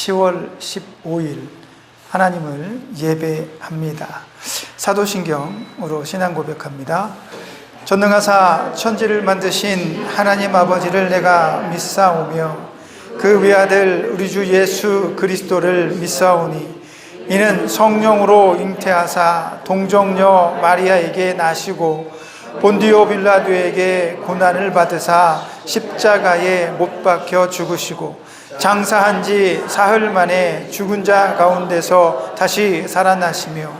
10월 15일 하나님을 예배합니다. 사도신경으로 신앙 고백합니다. 전능하사 천지를 만드신 하나님 아버지를 내가 믿사오며 그 외아들 우리 주 예수 그리스도를 믿사오니 이는 성령으로 잉태하사 동정녀 마리아에게 나시고 본디오 빌라도에게 고난을 받으사 십자가에 못 박혀 죽으시고 장사한 지 사흘 만에 죽은 자 가운데서 다시 살아나시며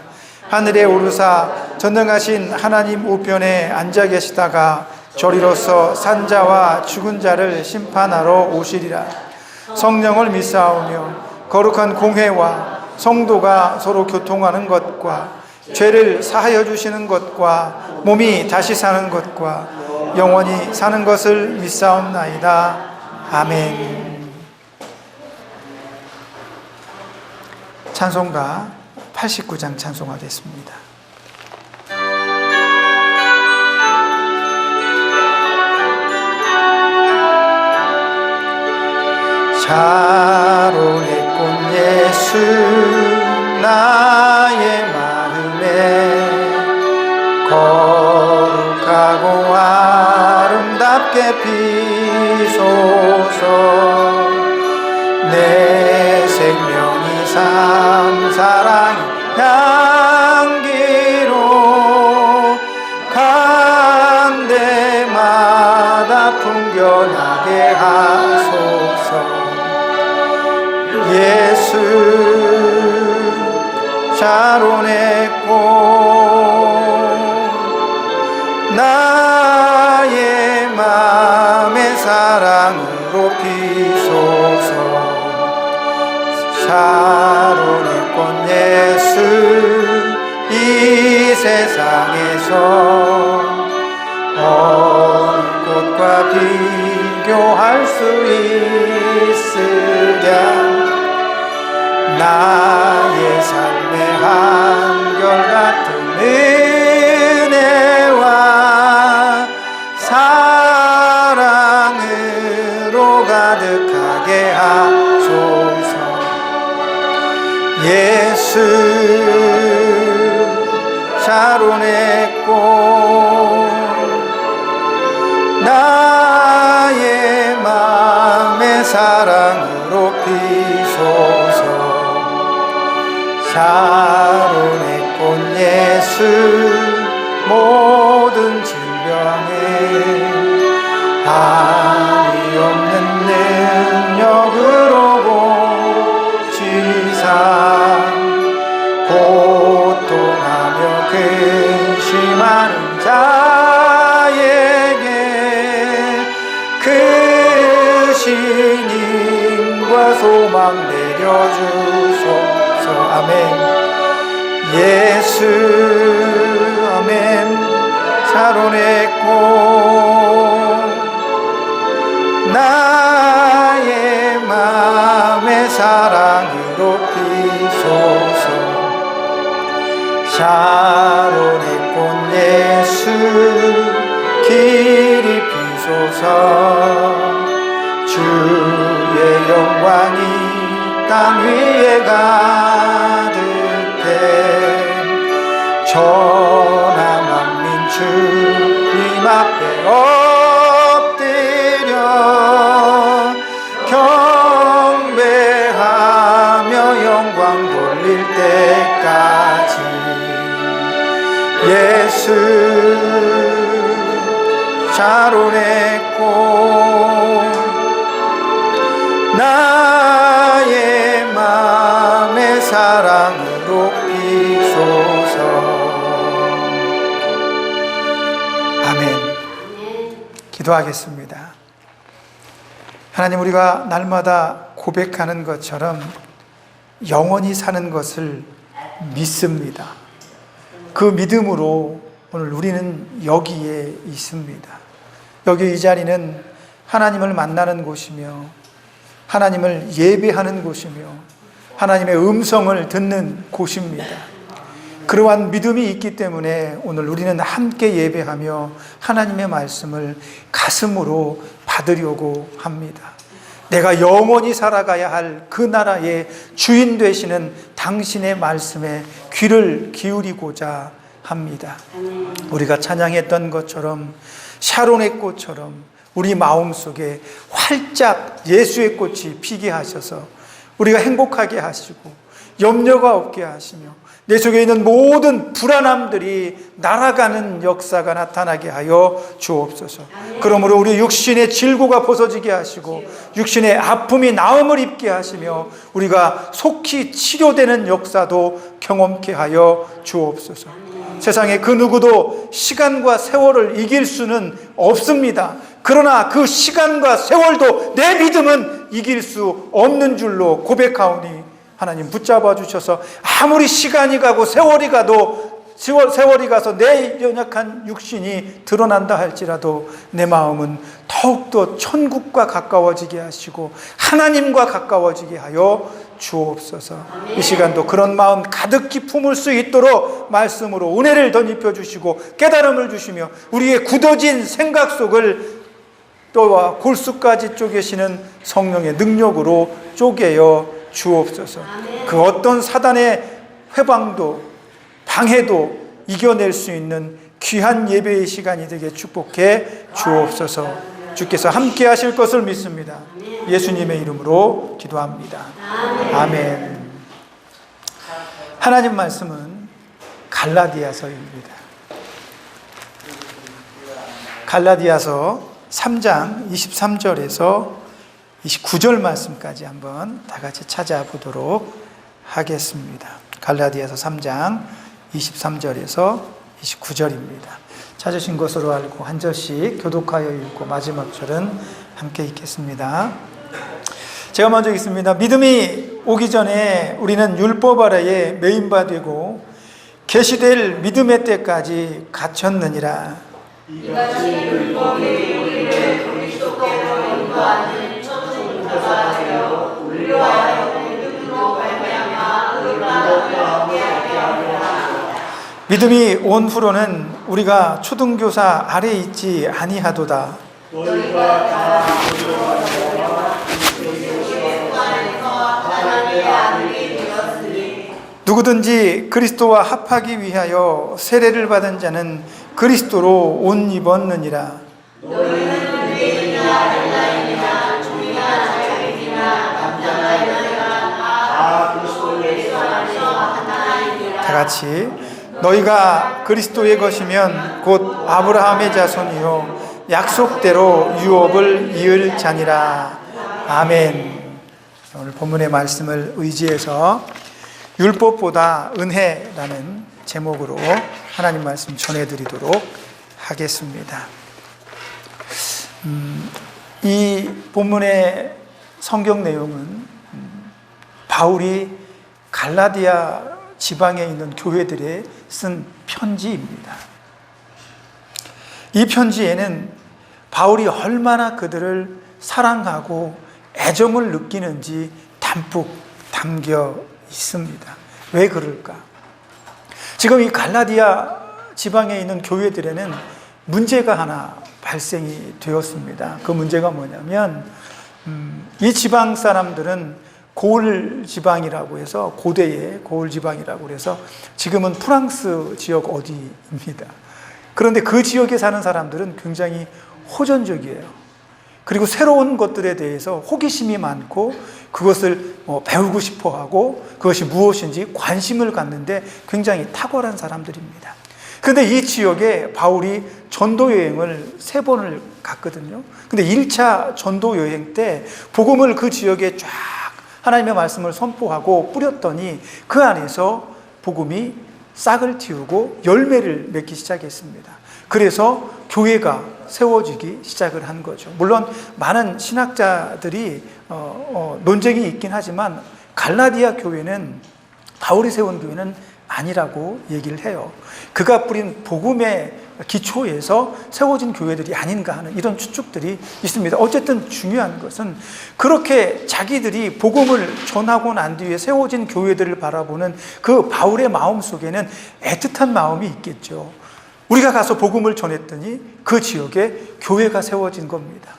하늘에 오르사 전능하신 하나님 우편에 앉아 계시다가 저리로서 산자와 죽은 자를 심판하러 오시리라. 성령을 믿사오며 거룩한 공회와 성도가 서로 교통하는 것과 죄를 사하여 주시는 것과 몸이 다시 사는 것과 영원히 사는 것을 믿사옵나이다. 아멘. 찬송가 89장 찬송하겠습니다. 샤론의 꽃 예수 나의 마음에 거룩하고 아름답게 피소서. 내 생명이 삶 사랑 향기로 간 데마다 풍겨나게 하소서. 예수 샤론의 꽃 나의 맘의 사랑으로 피소서. 샤론의 꽃 예수 이 세상에서 어느 꽃과 비교할 수 있으랴. 나의 삶의 한결같은 은혜와 사랑으로 가득하게 하소서. 예수 샤론의 꽃 나의 맘의 사랑으로 피소서. 샤론의 꽃 예수 모든 질병에 한이 없는 능력으로 고치사 고통하며 근심하는 자에게 그 신임과 소망 내려주소서. 아멘. 예수 아멘. 샤론의 꽃 나의 맘의 사랑으로 피소서. 샤론의 꽃 예수 길이 피소서. 주의 영광이 땅 위에 가득해 전하 만민 주님 앞에 엎드려 경배하며 영광 돌릴 때까지. 예수 샤론의 꽃 나의 맘의 사랑으로 피소서. 아멘. 기도하겠습니다. 하나님, 우리가 날마다 고백하는 것처럼 영원히 사는 것을 믿습니다. 그 믿음으로 오늘 우리는 여기에 있습니다. 여기 이 자리는 하나님을 만나는 곳이며 하나님을 예배하는 곳이며 하나님의 음성을 듣는 곳입니다. 그러한 믿음이 있기 때문에 오늘 우리는 함께 예배하며 하나님의 말씀을 가슴으로 받으려고 합니다. 내가 영원히 살아가야 할 그 나라의 주인 되시는 당신의 말씀에 귀를 기울이고자 합니다. 우리가 찬양했던 것처럼 샤론의 꽃처럼 우리 마음속에 활짝 예수의 꽃이 피게 하셔서 우리가 행복하게 하시고 염려가 없게 하시며 내 속에 있는 모든 불안함들이 날아가는 역사가 나타나게 하여 주옵소서. 그러므로 우리 육신의 질고가 벗어지게 하시고 육신의 아픔이 나음을 입게 하시며 우리가 속히 치료되는 역사도 경험케 하여 주옵소서. 세상에 그 누구도 시간과 세월을 이길 수는 없습니다. 그러나 그 시간과 세월도 내 믿음은 이길 수 없는 줄로 고백하오니 하나님 붙잡아 주셔서 아무리 시간이 가고 세월이 가서 내 연약한 육신이 드러난다 할지라도 내 마음은 더욱더 천국과 가까워지게 하시고 하나님과 가까워지게 하여 주옵소서. 이 시간도 그런 마음 가득히 품을 수 있도록 말씀으로 은혜를 덧입혀 주시고 깨달음을 주시며 우리의 굳어진 생각 속을 뼈와 골수까지 쪼개시는 성령의 능력으로 쪼개어 주옵소서. 그 어떤 사단의 회방도 방해도 이겨낼 수 있는 귀한 예배의 시간이 되게 축복해 주옵소서. 주께서 함께 하실 것을 믿습니다. 예수님의 이름으로 기도합니다. 아멘. 하나님 말씀은 갈라디아서입니다. 갈라디아서 3장 23절에서 29절 말씀까지 한번 다 같이 찾아보도록 하겠습니다. 갈라디아서 3장 23절에서 29절입니다. 찾으신 것으로 알고 한 절씩 교독하여 읽고 마지막 절은 함께 읽겠습니다. 제가 먼저 읽습니다. 믿음이 오기 전에 우리는 율법 아래에 매인 바 되고 계시될 믿음의 때까지 갇혔느니라. 이같이 율법이 우리를 그리스도께로 인도하는 첫 증거가 되어 우리와 믿음으로 말미암아 의가 되게 하리라. 믿음이 온 후로는 우리가 초등교사 아래 있지 아니하도다. 너희가 다 누구든지 그리스도와 합하기 위하여 세례를 받은 자는 그리스도로 옷 입었느니라. 너희는 유대인이나 헬라인이나 종이나 자유인이나 남자나 여자나 다 그리스도 예수 안에서 하나이니라. 다 같이 너희가 그리스도의 것이면 곧 아브라함의 자손이요 약속대로 유업을 이을 자니라. 아멘. 오늘 본문의 말씀을 의지해서 율법보다 은혜라는 제목으로 하나님 말씀 전해드리도록 하겠습니다. 이 본문의 성경 내용은 바울이 갈라디아 지방에 있는 교회들에 쓴 편지입니다. 이 편지에는 바울이 얼마나 그들을 사랑하고 애정을 느끼는지 담뿍 담겨 있습니다. 왜 그럴까? 지금 이 갈라디아 지방에 있는 교회들에는 문제가 하나 발생이 되었습니다. 그 문제가 뭐냐면 이 지방 사람들은 고을 지방이라고 해서 고대의 고을 지방이라고 해서 지금은 프랑스 지역 어디입니다. 그런데 그 지역에 사는 사람들은 굉장히 호전적이에요. 그리고 새로운 것들에 대해서 호기심이 많고 그것을 배우고 싶어하고 그것이 무엇인지 관심을 갖는데 굉장히 탁월한 사람들입니다. 그런데 이 지역에 바울이 전도 여행을 3번을 갔거든요. 근데 1차 전도 여행 때 복음을 그 지역에 쫙 하나님의 말씀을 선포하고 뿌렸더니 그 안에서 복음이 싹을 틔우고 열매를 맺기 시작했습니다. 그래서 교회가 세워지기 시작을 한 거죠. 물론 많은 신학자들이 논쟁이 있긴 하지만 갈라디아 교회는 바울이 세운 교회는 아니라고 얘기를 해요. 그가 뿌린 복음의 기초에서 세워진 교회들이 아닌가 하는 이런 추측들이 있습니다. 어쨌든 중요한 것은 그렇게 자기들이 복음을 전하고 난 뒤에 세워진 교회들을 바라보는 그 바울의 마음 속에는 애틋한 마음이 있겠죠. 우리가 가서 복음을 전했더니 그 지역에 교회가 세워진 겁니다.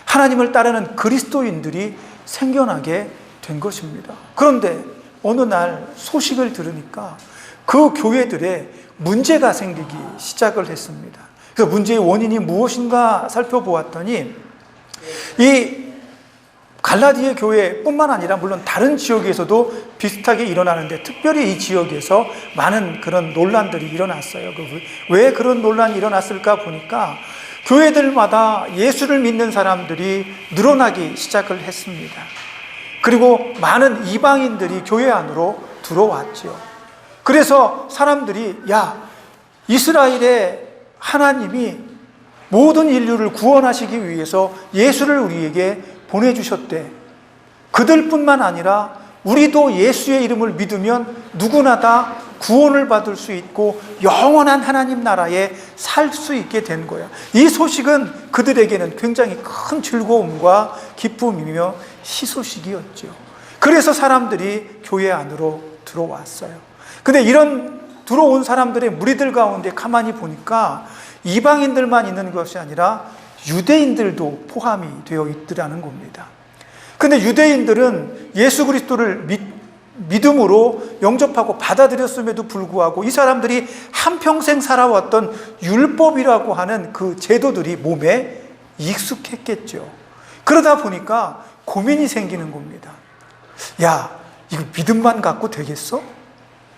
하나님을 따르는 그리스도인들이 생겨나게 된 것입니다. 그런데 어느 날 소식을 들으니까 그 교회들에 문제가 생기기 시작을 했습니다. 그 문제의 원인이 무엇인가 살펴보았더니 이 갈라디아 교회뿐만 아니라 물론 다른 지역에서도 비슷하게 일어나는데 특별히 이 지역에서 많은 그런 논란들이 일어났어요. 왜 그런 논란이 일어났을까 보니까 교회들마다 예수를 믿는 사람들이 늘어나기 시작을 했습니다. 그리고 많은 이방인들이 교회 안으로 들어왔죠. 그래서 사람들이 이스라엘의 하나님이 모든 인류를 구원하시기 위해서 예수를 우리에게 보내주셨대. 그들뿐만 아니라 우리도 예수의 이름을 믿으면 누구나 다 구원을 받을 수 있고 영원한 하나님 나라에 살 수 있게 된 거야. 이 소식은 그들에게는 굉장히 큰 즐거움과 기쁨이며 희소식이었죠. 그래서 사람들이 교회 안으로 들어왔어요. 근데 이런 들어온 사람들의 무리들 가운데 가만히 보니까 이방인들만 있는 것이 아니라 유대인들도 포함이 되어 있더라는 겁니다. 근데 유대인들은 예수 그리스도를 믿음으로 영접하고 받아들였음에도 불구하고 이 사람들이 한평생 살아왔던 율법이라고 하는 그 제도들이 몸에 익숙했겠죠. 그러다 보니까 고민이 생기는 겁니다. 이거 믿음만 갖고 되겠어?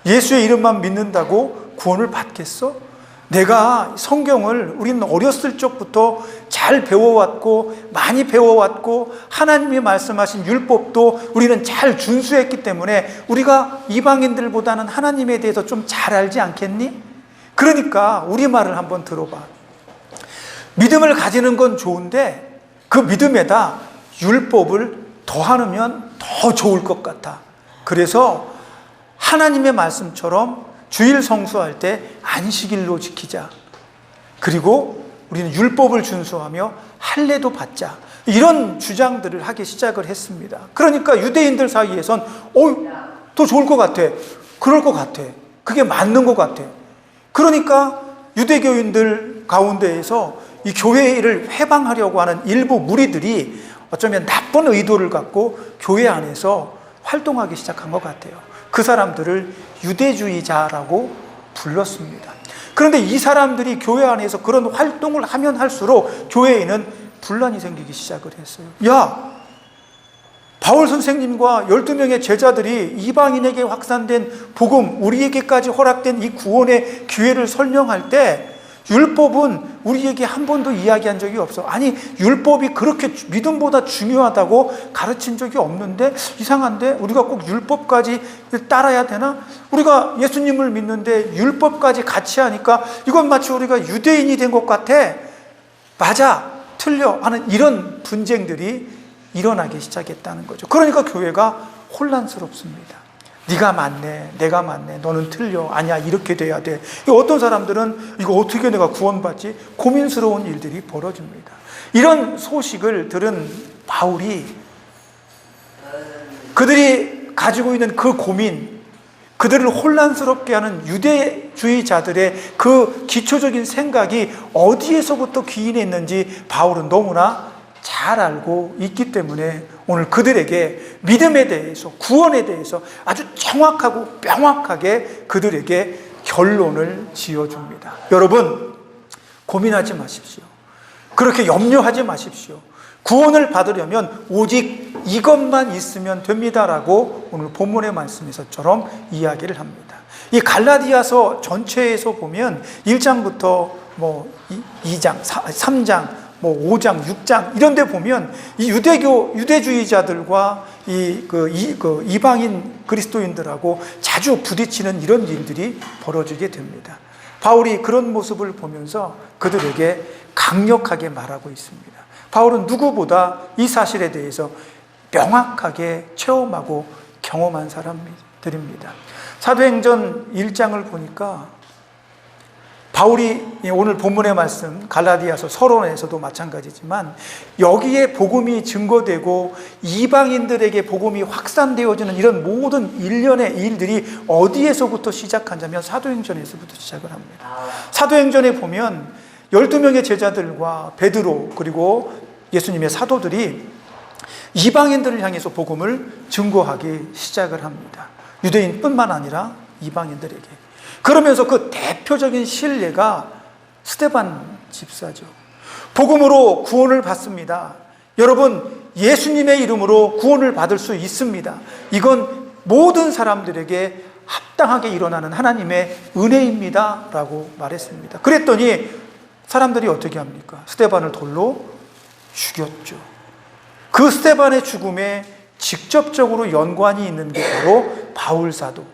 예수의 이름만 믿는다고 구원을 받겠어? 내가 성경을 우리는 어렸을 적부터 잘 배워왔고 많이 배워왔고 하나님이 말씀하신 율법도 우리는 잘 준수했기 때문에 우리가 이방인들보다는 하나님에 대해서 좀 잘 알지 않겠니? 그러니까 우리 말을 한번 들어봐. 믿음을 가지는 건 좋은데 그 믿음에다 율법을 더하면 더 좋을 것 같아. 그래서 하나님의 말씀처럼 주일 성수할 때 안식일로 지키자. 그리고 우리는 율법을 준수하며 할례도 받자. 이런 주장들을 하기 시작을 했습니다. 그러니까 유대인들 사이에선 더 좋을 것 같아. 그럴 것 같아. 그게 맞는 것 같아. 그러니까 유대교인들 가운데에서 이 교회를 회방하려고 하는 일부 무리들이 어쩌면 나쁜 의도를 갖고 교회 안에서 활동하기 시작한 것 같아요. 그 사람들을 유대주의자라고 불렀습니다. 그런데 이 사람들이 교회 안에서 그런 활동을 하면 할수록 교회에는 분란이 생기기 시작을 했어요. 바울 선생님과 12명의 제자들이 이방인에게 확산된 복음, 우리에게까지 허락된 이 구원의 기회를 설명할 때 율법은 우리에게 한 번도 이야기한 적이 없어. 아니, 율법이 그렇게 믿음보다 중요하다고 가르친 적이 없는데 이상한데 우리가 꼭 율법까지 따라야 되나? 우리가 예수님을 믿는데 율법까지 같이 하니까 이건 마치 우리가 유대인이 된 것 같아. 맞아, 틀려 하는 이런 분쟁들이 일어나기 시작했다는 거죠. 그러니까 교회가 혼란스럽습니다. 네가 맞네, 내가 맞네, 너는 틀려, 아니야, 이렇게 돼야 돼. 어떤 사람들은 이거 어떻게 내가 구원받지? 고민스러운 일들이 벌어집니다. 이런 소식을 들은 바울이 그들이 가지고 있는 그 고민, 그들을 혼란스럽게 하는 유대주의자들의 그 기초적인 생각이 어디에서부터 기인했는지 바울은 너무나 잘 알고 있기 때문에 오늘 그들에게 믿음에 대해서, 구원에 대해서 아주 정확하고 명확하게 그들에게 결론을 지어줍니다. 여러분, 고민하지 마십시오. 그렇게 염려하지 마십시오. 구원을 받으려면 오직 이것만 있으면 됩니다라고 오늘 본문의 말씀에서처럼 이야기를 합니다. 이 갈라디아서 전체에서 보면 1장부터 2장, 3장, 5장, 6장 이런 데 보면 이 유대주의자들과 이방인 그리스도인들하고 자주 부딪히는 이런 일들이 벌어지게 됩니다. 바울이 그런 모습을 보면서 그들에게 강력하게 말하고 있습니다. 바울은 누구보다 이 사실에 대해서 명확하게 체험하고 경험한 사람들입니다. 사도행전 1장을 보니까 바울이 오늘 본문의 말씀 갈라디아서 서론에서도 마찬가지지만 여기에 복음이 증거되고 이방인들에게 복음이 확산되어지는 이런 모든 일련의 일들이 어디에서부터 시작하냐면 사도행전에서부터 시작을 합니다. 사도행전에 보면 12명의 제자들과 베드로 그리고 예수님의 사도들이 이방인들을 향해서 복음을 증거하기 시작을 합니다. 유대인뿐만 아니라 이방인들에게. 그러면서 그 대표적인 신뢰가 스데반 집사죠. 복음으로 구원을 받습니다. 여러분, 예수님의 이름으로 구원을 받을 수 있습니다. 이건 모든 사람들에게 합당하게 일어나는 하나님의 은혜입니다 라고 말했습니다. 그랬더니 사람들이 어떻게 합니까? 스데반을 돌로 죽였죠. 그 스데반의 죽음에 직접적으로 연관이 있는 게 바로 바울 사도.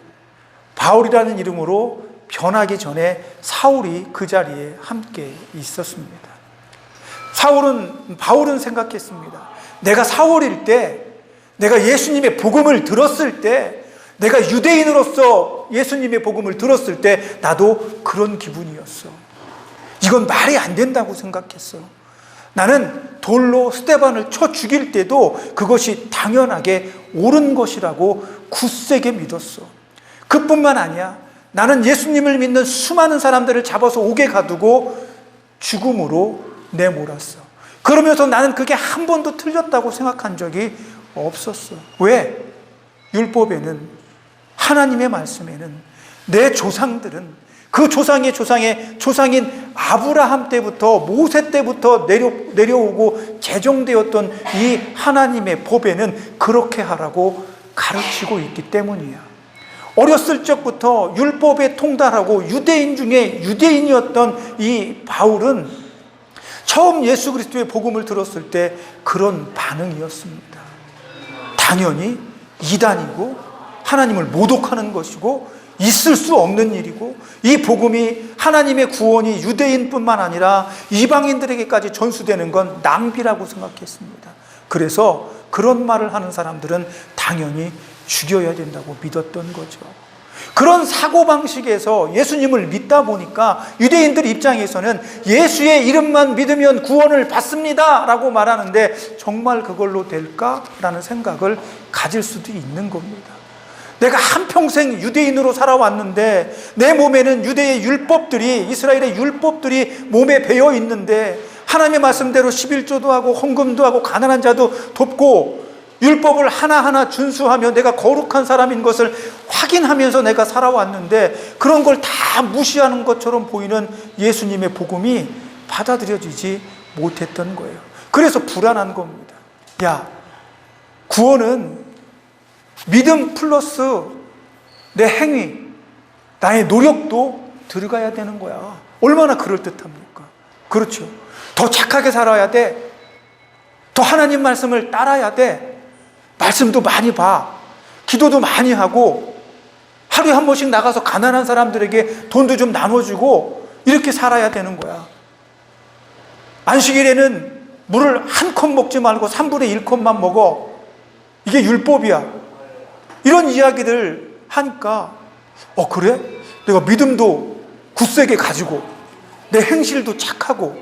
바울이라는 이름으로 변하기 전에 사울이 그 자리에 함께 있었습니다. 바울은 생각했습니다. 내가 사울일 때, 내가 예수님의 복음을 들었을 때, 내가 유대인으로서 예수님의 복음을 들었을 때 나도 그런 기분이었어. 이건 말이 안 된다고 생각했어. 나는 돌로 스데반을 쳐 죽일 때도 그것이 당연하게 옳은 것이라고 굳세게 믿었어. 그뿐만 아니야. 나는 예수님을 믿는 수많은 사람들을 잡아서 옥에 가두고 죽음으로 내몰았어. 그러면서 나는 그게 한 번도 틀렸다고 생각한 적이 없었어. 왜? 율법에는, 하나님의 말씀에는 내 조상들은 그 조상의 조상인 아브라함 때부터 모세 때부터 내려오고 제정되었던 이 하나님의 법에는 그렇게 하라고 가르치고 있기 때문이야. 어렸을 적부터 율법에 통달하고 유대인 중에 유대인이었던 이 바울은 처음 예수 그리스도의 복음을 들었을 때 그런 반응이었습니다. 당연히 이단이고 하나님을 모독하는 것이고 있을 수 없는 일이고, 이 복음이 하나님의 구원이 유대인뿐만 아니라 이방인들에게까지 전수되는 건 낭비라고 생각했습니다. 그래서 그런 말을 하는 사람들은 당연히 죽여야 된다고 믿었던 거죠. 그런 사고방식에서 예수님을 믿다 보니까 유대인들 입장에서는 예수의 이름만 믿으면 구원을 받습니다 라고 말하는데 정말 그걸로 될까라는 생각을 가질 수도 있는 겁니다. 내가 한평생 유대인으로 살아왔는데 내 몸에는 유대의 율법들이, 이스라엘의 율법들이 몸에 배어 있는데 하나님의 말씀대로 11조도 하고 헌금도 하고 가난한 자도 돕고 율법을 하나하나 준수하며 내가 거룩한 사람인 것을 확인하면서 내가 살아왔는데 그런 걸 다 무시하는 것처럼 보이는 예수님의 복음이 받아들여지지 못했던 거예요. 그래서 불안한 겁니다. 야, 구원은 믿음 플러스 내 행위, 나의 노력도 들어가야 되는 거야. 얼마나 그럴듯합니까? 그렇죠. 더 착하게 살아야 돼. 더 하나님 말씀을 따라야 돼. 말씀도 많이 봐. 기도도 많이 하고 하루에 한 번씩 나가서 가난한 사람들에게 돈도 좀 나눠주고 이렇게 살아야 되는 거야. 안식일에는 물을 한 컵 먹지 말고 3분의 1컵만 먹어. 이게 율법이야. 이런 이야기를 하니까 그래? 내가 믿음도 굳세게 가지고 내 행실도 착하고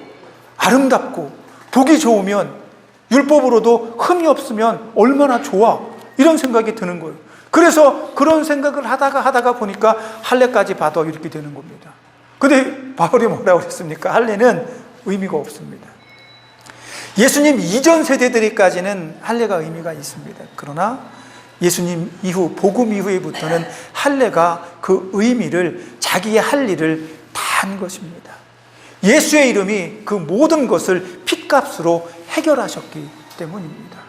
아름답고 보기 좋으면 율법으로도 흠이 없으면 얼마나 좋아, 이런 생각이 드는 거예요. 그래서 그런 생각을 하다가 보니까 할례까지 받아 이렇게 되는 겁니다. 근데 바울이 뭐라고 그랬습니까? 할례는 의미가 없습니다. 예수님 이전 세대들까지는 할례가 의미가 있습니다. 그러나 예수님 이후, 복음 이후에부터는 할례가 그 의미를, 자기의 할 일을 다 한 것입니다. 예수의 이름이 그 모든 것을 핏값으로 해결하셨기 때문입니다.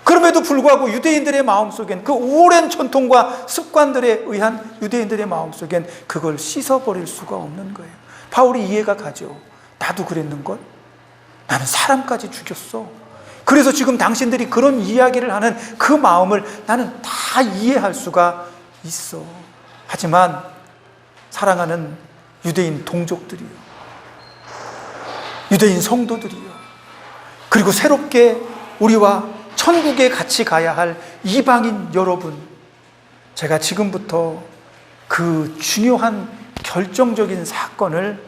그럼에도 불구하고 유대인들의 마음속엔, 그 오랜 전통과 습관들에 의한 유대인들의 마음속엔 그걸 씻어버릴 수가 없는 거예요. 바울이 이해가 가죠. 나도 그랬는걸? 나는 사람까지 죽였어. 그래서 지금 당신들이 그런 이야기를 하는 그 마음을 나는 다 이해할 수가 있어. 하지만 사랑하는 유대인 동족들이요, 유대인 성도들이요, 그리고 새롭게 우리와 천국에 같이 가야 할 이방인 여러분, 제가 지금부터 그 중요한 결정적인 사건을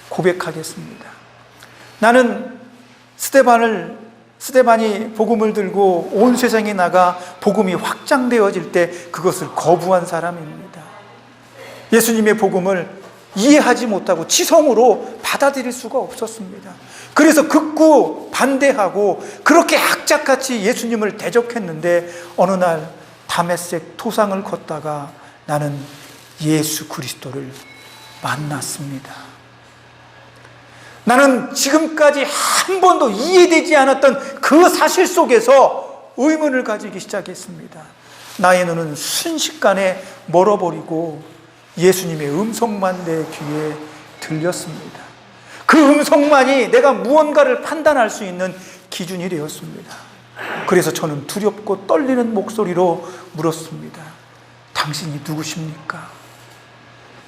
고백하겠습니다. 나는 스데반이 복음을 들고 온 세상에 나가 복음이 확장되어질 때 그것을 거부한 사람입니다. 예수님의 복음을 이해하지 못하고 치성으로 받아들일 수가 없었습니다. 그래서 극구 반대하고 그렇게 악착같이 예수님을 대적했는데 어느 날 다메섹 토상을 걷다가 나는 예수 그리스도를 만났습니다. 나는 지금까지 한 번도 이해되지 않았던 그 사실 속에서 의문을 가지기 시작했습니다. 나의 눈은 순식간에 멀어버리고 예수님의 음성만 내 귀에 들렸습니다. 그 음성만이 내가 무언가를 판단할 수 있는 기준이 되었습니다. 그래서 저는 두렵고 떨리는 목소리로 물었습니다. 당신이 누구십니까?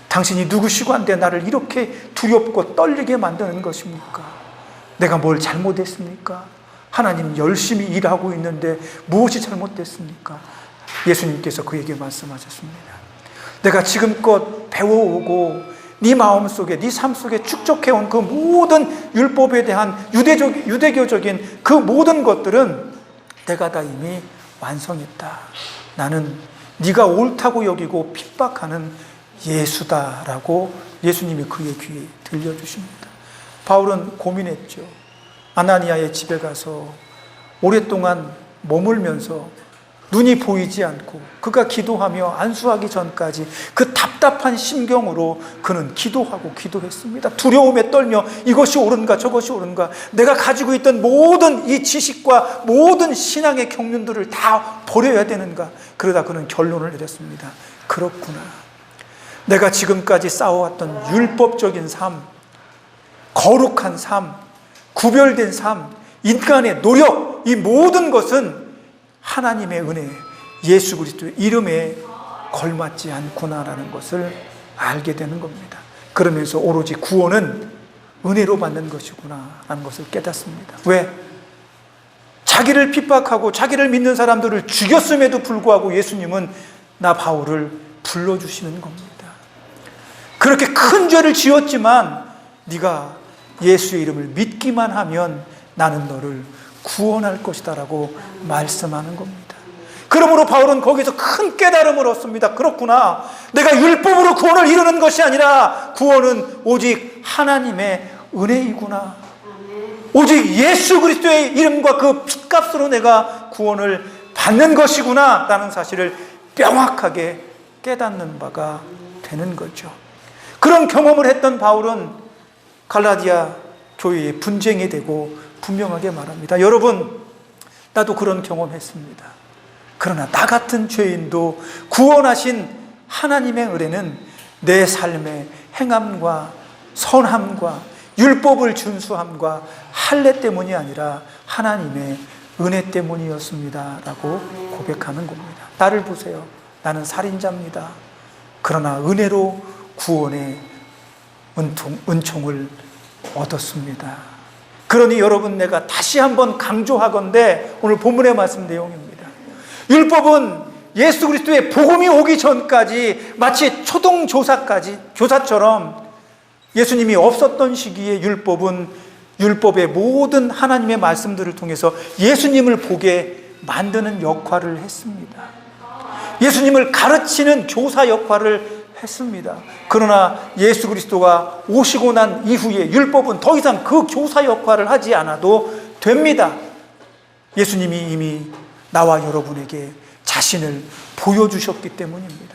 당신이 누구시고 한데 나를 이렇게 두렵고 떨리게 만드는 것입니까? 내가 뭘 잘못했습니까? 하나님 열심히 일하고 있는데 무엇이 잘못됐습니까? 예수님께서 그에게 말씀하셨습니다. 내가 지금껏 배워오고 네 마음속에, 네 삶 속에 축적해온 그 모든 율법에 대한 유대교적인 그 모든 것들은 내가 다 이미 완성했다. 나는 네가 옳다고 여기고 핍박하는 예수다라고 예수님이 그의 귀에 들려주십니다. 바울은 고민했죠. 아나니아의 집에 가서 오랫동안 머물면서 눈이 보이지 않고 그가 기도하며 안수하기 전까지 그 답답한 심경으로 그는 기도하고 기도했습니다. 두려움에 떨며 이것이 옳은가 저것이 옳은가, 내가 가지고 있던 모든 이 지식과 모든 신앙의 경륜들을 다 버려야 되는가. 그러다 그는 결론을 내렸습니다. 그렇구나. 내가 지금까지 쌓아왔던 율법적인 삶, 거룩한 삶, 구별된 삶, 인간의 노력, 이 모든 것은 하나님의 은혜, 예수 그리스도의 이름에 걸맞지 않구나라는 것을 알게 되는 겁니다. 그러면서 오로지 구원은 은혜로 받는 것이구나라는 것을 깨닫습니다. 왜? 자기를 핍박하고 자기를 믿는 사람들을 죽였음에도 불구하고 예수님은 나 바울을 불러주시는 겁니다. 그렇게 큰 죄를 지었지만 네가 예수의 이름을 믿기만 하면 나는 너를 구원할 것이다 라고 말씀하는 겁니다. 그러므로 바울은 거기서 큰 깨달음을 얻습니다. 그렇구나. 내가 율법으로 구원을 이루는 것이 아니라 구원은 오직 하나님의 은혜이구나. 오직 예수 그리스도의 이름과 그 핏값으로 내가 구원을 받는 것이구나 라는 사실을 명확하게 깨닫는 바가 되는 거죠. 그런 경험을 했던 바울은 갈라디아 교회에 분쟁이 되고 분명하게 말합니다. 여러분, 나도 그런 경험했습니다. 그러나 나 같은 죄인도 구원하신 하나님의 은혜는 내 삶의 행함과 선함과 율법을 준수함과 할례 때문이 아니라 하나님의 은혜 때문이었습니다 라고 고백하는 겁니다. 나를 보세요. 나는 살인자입니다. 그러나 은혜로 구원의 은총을 얻었습니다. 그러니 여러분, 내가 다시 한번 강조하건대 오늘 본문의 말씀 내용입니다. 율법은 예수 그리스도의 복음이 오기 전까지 마치 교사처럼 예수님이 없었던 시기에 율법은 율법의 모든 하나님의 말씀들을 통해서 예수님을 보게 만드는 역할을 했습니다. 예수님을 가르치는 교사 역할을 했습니다. 그러나 예수 그리스도가 오시고 난 이후에 율법은 더 이상 그 교사 역할을 하지 않아도 됩니다. 예수님이 이미 나와 여러분에게 자신을 보여주셨기 때문입니다.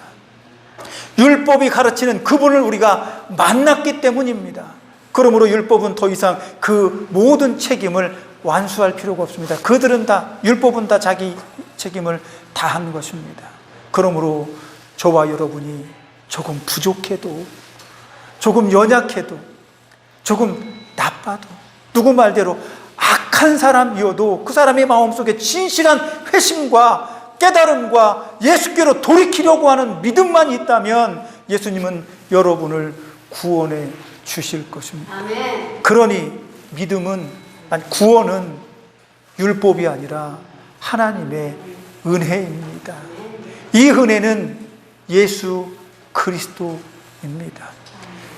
율법이 가르치는 그분을 우리가 만났기 때문입니다. 그러므로 율법은 더 이상 그 모든 책임을 완수할 필요가 없습니다. 율법은 다 자기 책임을 다한 것입니다. 그러므로 저와 여러분이 조금 부족해도, 조금 연약해도, 조금 나빠도, 누구 말대로 악한 사람이어도 그 사람의 마음속에 진실한 회심과 깨달음과 예수께로 돌이키려고 하는 믿음만 있다면 예수님은 여러분을 구원해 주실 것입니다. 아멘. 그러니 구원은 율법이 아니라 하나님의 은혜입니다. 이 은혜는 예수 그리스도입니다.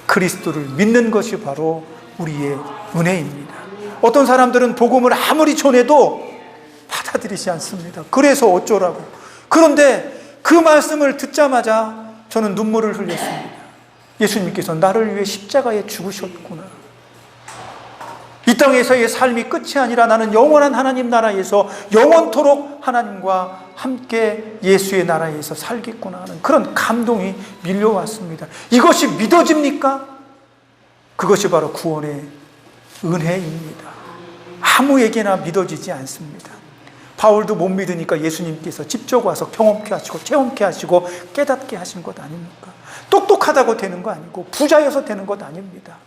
그리스도를 믿는 것이 바로 우리의 은혜입니다. 어떤 사람들은 복음을 아무리 전해도 받아들이지 않습니다. 그래서 어쩌라고. 그런데 그 말씀을 듣자마자 저는 눈물을 흘렸습니다. 예수님께서 나를 위해 십자가에 죽으셨구나. 이 땅에서의 삶이 끝이 아니라 나는 영원한 하나님 나라에서 영원토록 하나님과 함께 예수의 나라에서 살겠구나 하는 그런 감동이 밀려왔습니다. 이것이 믿어집니까? 그것이 바로 구원의 은혜입니다. 아무에게나 믿어지지 않습니다. 바울도 못 믿으니까 예수님께서 직접 와서 경험케 하시고 체험케 하시고 깨닫게 하신 것 아닙니까? 똑똑하다고 되는 거 아니고 부자여서 되는 것 아닙니다.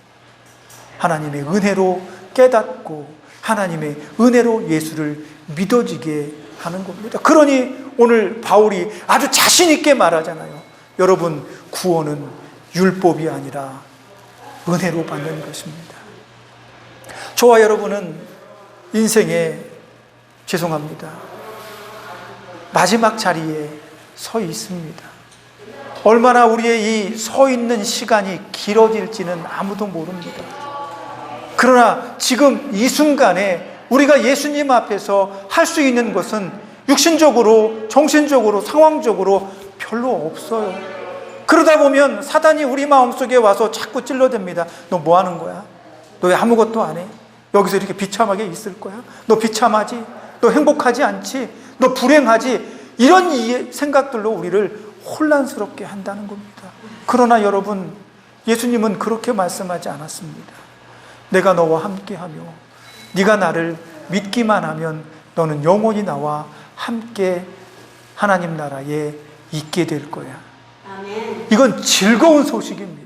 하나님의 은혜로 깨닫고 하나님의 은혜로 예수를 믿어지게 하는 겁니다. 그러니 오늘 바울이 아주 자신 있게 말하잖아요. 여러분, 구원은 율법이 아니라 은혜로 받는 것입니다. 저와 여러분은 인생에, 죄송합니다, 마지막 자리에 서 있습니다. 얼마나 우리의 이 서 있는 시간이 길어질지는 아무도 모릅니다. 그러나 지금 이 순간에 우리가 예수님 앞에서 할 수 있는 것은 육신적으로, 정신적으로, 상황적으로 별로 없어요. 그러다 보면 사단이 우리 마음속에 와서 자꾸 찔러댑니다. 너 뭐 하는 거야? 너 왜 아무것도 안 해? 여기서 이렇게 비참하게 있을 거야? 너 비참하지? 너 행복하지 않지? 너 불행하지? 이런 생각들로 우리를 혼란스럽게 한다는 겁니다. 그러나 여러분, 예수님은 그렇게 말씀하지 않았습니다. 내가 너와 함께하며 네가 나를 믿기만 하면 너는 영원히 나와 함께 하나님 나라에 있게 될 거야. 이건 즐거운 소식입니다.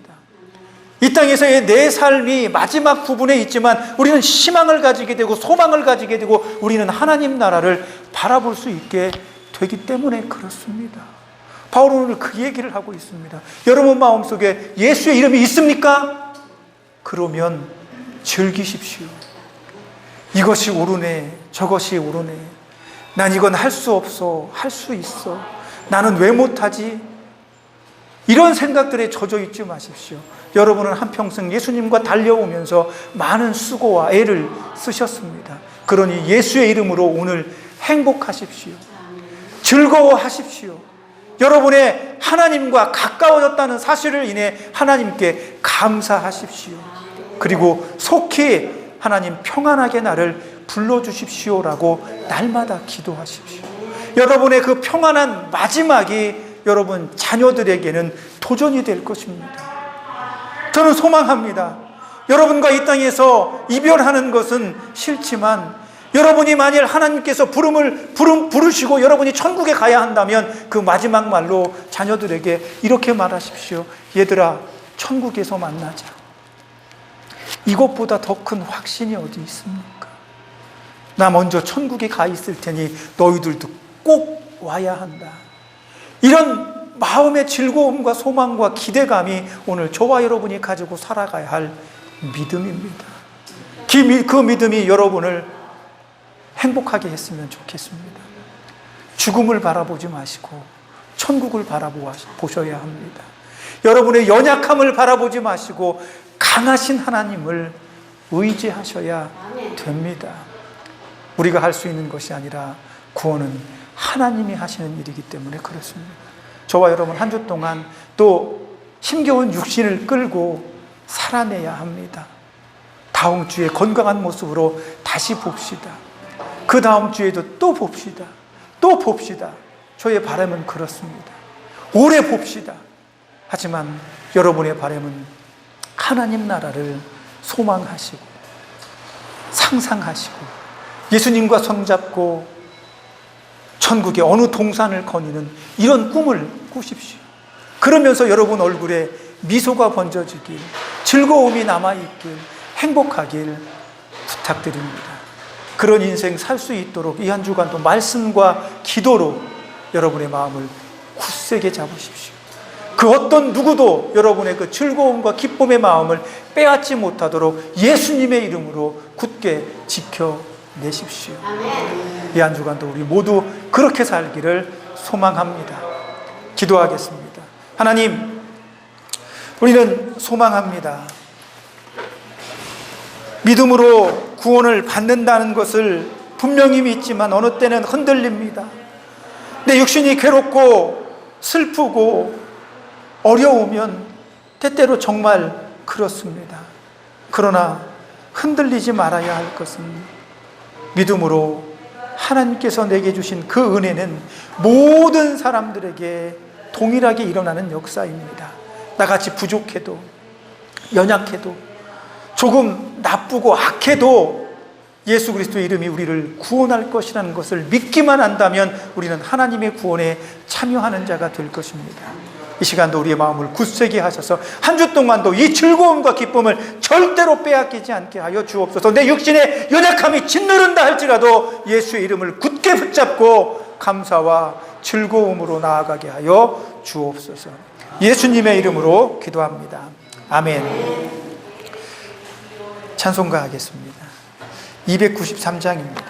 이 땅에서의 내 삶이 마지막 부분에 있지만 우리는 희망을 가지게 되고 소망을 가지게 되고 우리는 하나님 나라를 바라볼 수 있게 되기 때문에 그렇습니다. 바울은 오늘 그 얘기를 하고 있습니다. 여러분 마음속에 예수의 이름이 있습니까? 그러면 즐기십시오. 이것이 옳으네, 저것이 옳으네, 난 이건 할 수 없어, 할 수 있어, 나는 왜 못하지? 이런 생각들에 젖어 있지 마십시오. 여러분은 한평생 예수님과 달려오면서 많은 수고와 애를 쓰셨습니다. 그러니 예수의 이름으로 오늘 행복하십시오. 즐거워하십시오. 여러분의 하나님과 가까워졌다는 사실을 인해 하나님께 감사하십시오. 그리고 속히 하나님 평안하게 나를 불러주십시오라고 날마다 기도하십시오. 여러분의 그 평안한 마지막이 여러분 자녀들에게는 도전이 될 것입니다. 저는 소망합니다. 여러분과 이 땅에서 이별하는 것은 싫지만 여러분이 만일 하나님께서 부르시고 여러분이 천국에 가야 한다면 그 마지막 말로 자녀들에게 이렇게 말하십시오. 얘들아, 천국에서 만나자. 이것보다 더 큰 확신이 어디 있습니까? 나 먼저 천국에 가 있을 테니 너희들도 꼭 와야 한다. 이런 마음의 즐거움과 소망과 기대감이 오늘 저와 여러분이 가지고 살아가야 할 믿음입니다. 그 믿음이 여러분을 행복하게 했으면 좋겠습니다. 죽음을 바라보지 마시고 천국을 바라보셔야 합니다. 여러분의 연약함을 바라보지 마시고 강하신 하나님을 의지하셔야 됩니다. 우리가 할 수 있는 것이 아니라 구원은 하나님이 하시는 일이기 때문에 그렇습니다. 저와 여러분 한 주 동안 또 힘겨운 육신을 끌고 살아내야 합니다. 다음 주에 건강한 모습으로 다시 봅시다. 그 다음 주에도 또 봅시다. 또 봅시다. 저의 바람은 그렇습니다. 오래 봅시다. 하지만 여러분의 바람은 하나님 나라를 소망하시고 상상하시고 예수님과 손잡고 천국의 어느 동산을 거니는 이런 꿈을 꾸십시오. 그러면서 여러분 얼굴에 미소가 번져지길, 즐거움이 남아있길, 행복하길 부탁드립니다. 그런 인생 살 수 있도록 이 한 주간도 말씀과 기도로 여러분의 마음을 굳세게 잡으십시오. 그 어떤 누구도 여러분의 그 즐거움과 기쁨의 마음을 빼앗지 못하도록 예수님의 이름으로 굳게 지켜내십시오. 이 한 주간도 우리 모두 그렇게 살기를 소망합니다. 기도하겠습니다. 하나님, 우리는 소망합니다. 믿음으로 구원을 받는다는 것을 분명히 믿지만 어느 때는 흔들립니다. 내 육신이 괴롭고 슬프고 어려우면 때때로 정말 그렇습니다. 그러나 흔들리지 말아야 할 것은 믿음으로 하나님께서 내게 주신 그 은혜는 모든 사람들에게 동일하게 일어나는 역사입니다. 나같이 부족해도, 연약해도, 조금 나쁘고 악해도 예수 그리스도의 이름이 우리를 구원할 것이라는 것을 믿기만 한다면 우리는 하나님의 구원에 참여하는 자가 될 것입니다. 이 시간도 우리의 마음을 굳세게 하셔서 한 주 동안도 이 즐거움과 기쁨을 절대로 빼앗기지 않게 하여 주옵소서. 내 육신의 연약함이 짓누른다 할지라도 예수의 이름을 굳게 붙잡고 감사와 즐거움으로 나아가게 하여 주옵소서. 예수님의 이름으로 기도합니다. 아멘. 찬송가 하겠습니다. 293장입니다.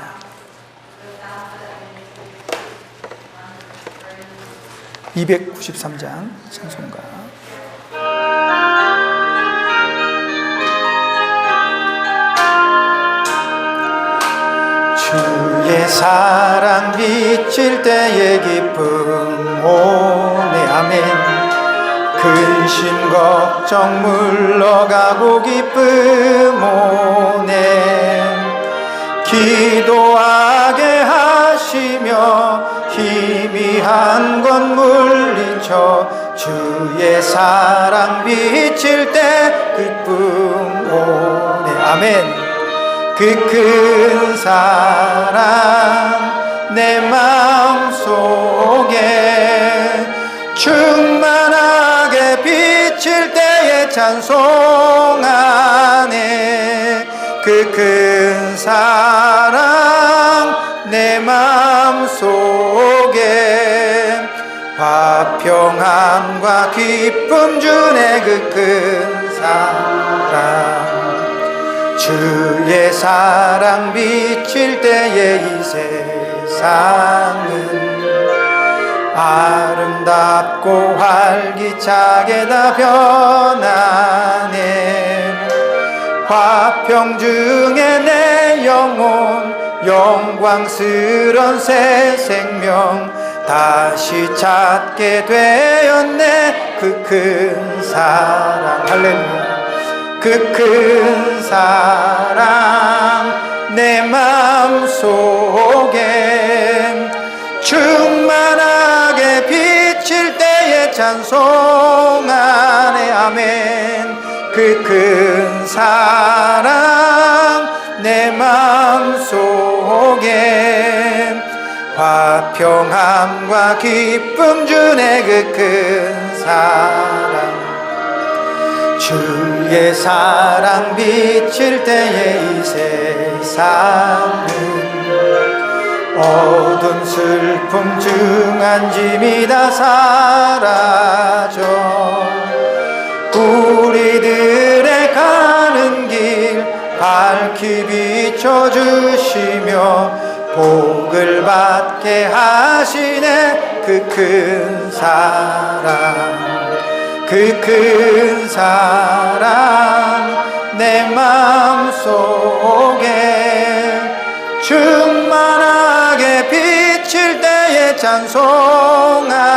찬송가. 주의 사랑 비칠 때의 기쁨 오네 아멘. 근심 걱정 물러가고 기쁨 오네. 기도하게 하시며 희미한 것 물리쳐 주의 사랑 비칠 때 기쁨 오네 아멘. 그 큰 사랑 내 마음속에 충만하게 비칠 때에 찬송하네. 그 큰 사랑 내 마음속에 화평함과 기쁨 주네. 그 큰 사랑 주의 사랑 비칠 때에 이 세상은 아름답고 활기차게 다 변하네. 화평 중에 내 영혼 영광스런 새 생명 다시 찾게 되었네. 그 큰 사랑 할렐루야. 그 큰 사랑 내 마음속에 충만하게 비칠 때에 찬송하네 아멘. 그 큰 사랑 내 마음속에 화평함과 기쁨 주네. 그 큰 사랑 주의 사랑 비칠 때에 이 세상은 어둠 슬픔 중한 짐이 다 사라져 우리들의 가는 길 밝히 비춰주시며 복을 받게 하시네. 그 큰 사랑 그 큰 사랑 내 마음속에 충만하게 비칠 때에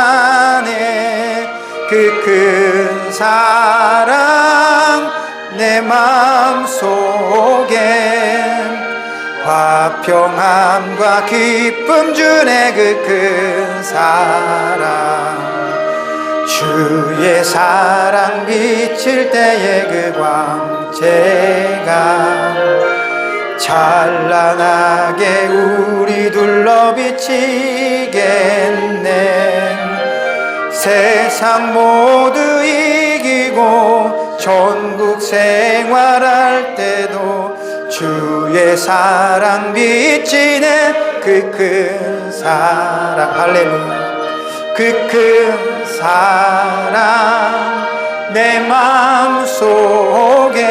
찬송하네. 그 큰 사랑 내 마음속에 화평함과 기쁨 주네. 그 큰 사랑 주의 사랑 비칠 때의 그 광채가 찬란하게 우리 둘러 비치겠네. 세상 모두 이기고 천국 생활할 때도 주의 사랑 비치네. 그 큰 사랑 할렐루야. 그 큰 사랑 내 마음속에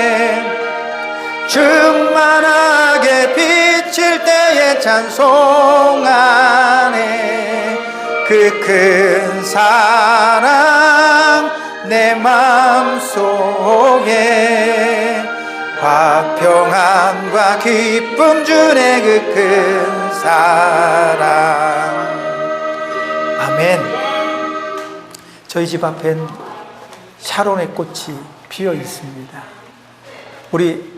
충만하게 비칠 때에 찬송하네. 그 큰 사랑 내 마음속에 화평함과 기쁨 주네. 그 큰 사랑 아멘. 저희 집 앞엔 샤론의 꽃이 피어 있습니다. 우리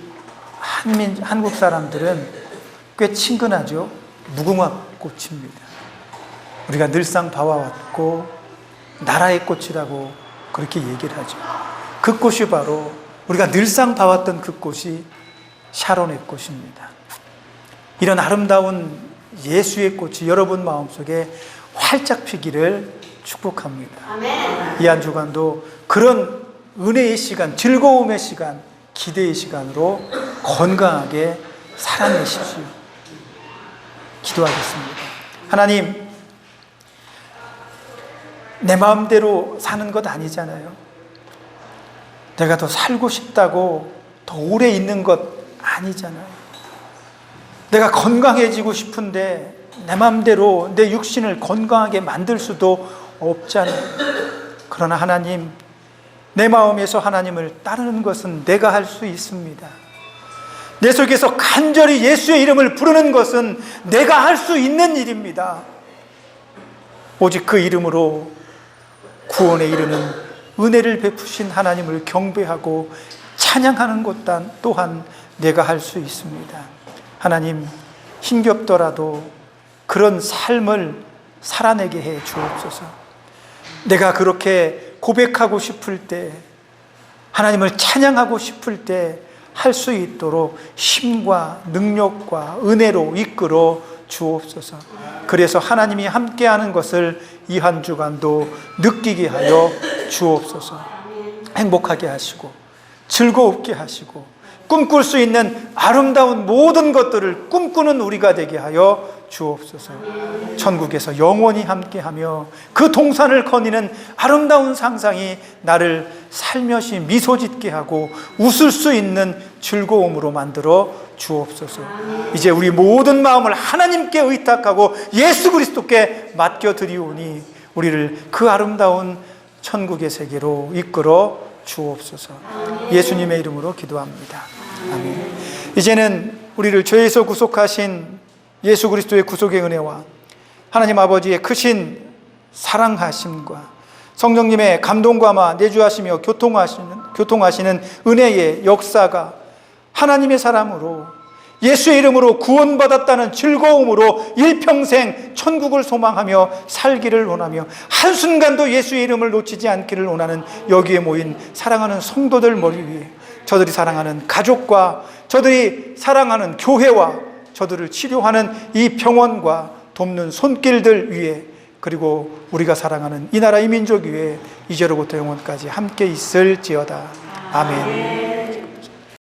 한국 사람들은 꽤 친근하죠. 무궁화 꽃입니다. 우리가 늘상 봐왔고 나라의 꽃이라고 그렇게 얘기를 하죠. 그 꽃이 바로 우리가 늘상 봐왔던 그 꽃이 샤론의 꽃입니다. 이런 아름다운 예수의 꽃이 여러분 마음속에 활짝 피기를 축복합니다. 이 한 주간도 그런 은혜의 시간, 즐거움의 시간, 기대의 시간으로 건강하게 살아내십시오. 기도하겠습니다. 하나님, 내 마음대로 사는 것 아니잖아요. 내가 더 살고 싶다고 더 오래 있는 것 아니잖아요. 내가 건강해지고 싶은데 내 마음대로 내 육신을 건강하게 만들 수도 없잖아요. 그러나 하나님, 내 마음에서 하나님을 따르는 것은 내가 할 수 있습니다. 내 속에서 간절히 예수의 이름을 부르는 것은 내가 할 수 있는 일입니다. 오직 그 이름으로 구원에 이르는 은혜를 베푸신 하나님을 경배하고 찬양하는 것 또한 내가 할 수 있습니다. 하나님, 힘겹더라도 그런 삶을 살아내게 해 주옵소서. 내가 그렇게 고백하고 싶을 때, 하나님을 찬양하고 싶을 때 할 수 있도록 힘과 능력과 은혜로 이끌어 주옵소서. 그래서 하나님이 함께하는 것을 이 한 주간도 느끼게 하여 주옵소서. 행복하게 하시고 즐겁게 하시고 꿈꿀 수 있는 아름다운 모든 것들을 꿈꾸는 우리가 되게 하여 주옵소서. 천국에서 영원히 함께하며 그 동산을 거니는 아름다운 상상이 나를 살며시 미소 짓게 하고 웃을 수 있는 즐거움으로 만들어 주옵소서. 이제 우리 모든 마음을 하나님께 의탁하고 예수 그리스도께 맡겨드리오니 우리를 그 아름다운 천국의 세계로 이끌어 주옵소서. 예수님의 이름으로 기도합니다. 아멘. 이제는 우리를 죄에서 구속하신 예수 그리스도의 구속의 은혜와 하나님 아버지의 크신 사랑하심과 성령님의 감동과 내주하시며 교통하시는 은혜의 역사가 하나님의 사람으로 예수의 이름으로 구원받았다는 즐거움으로 일평생 천국을 소망하며 살기를 원하며 한순간도 예수의 이름을 놓치지 않기를 원하는 여기에 모인 사랑하는 성도들 머리 위에 저들이 사랑하는 가족과 저들이 사랑하는 교회와 저들을 치료하는 이 병원과 돕는 손길들 위에 그리고 우리가 사랑하는 이 나라 이 민족 위에 이제로부터 영원까지 함께 있을지어다. 아멘.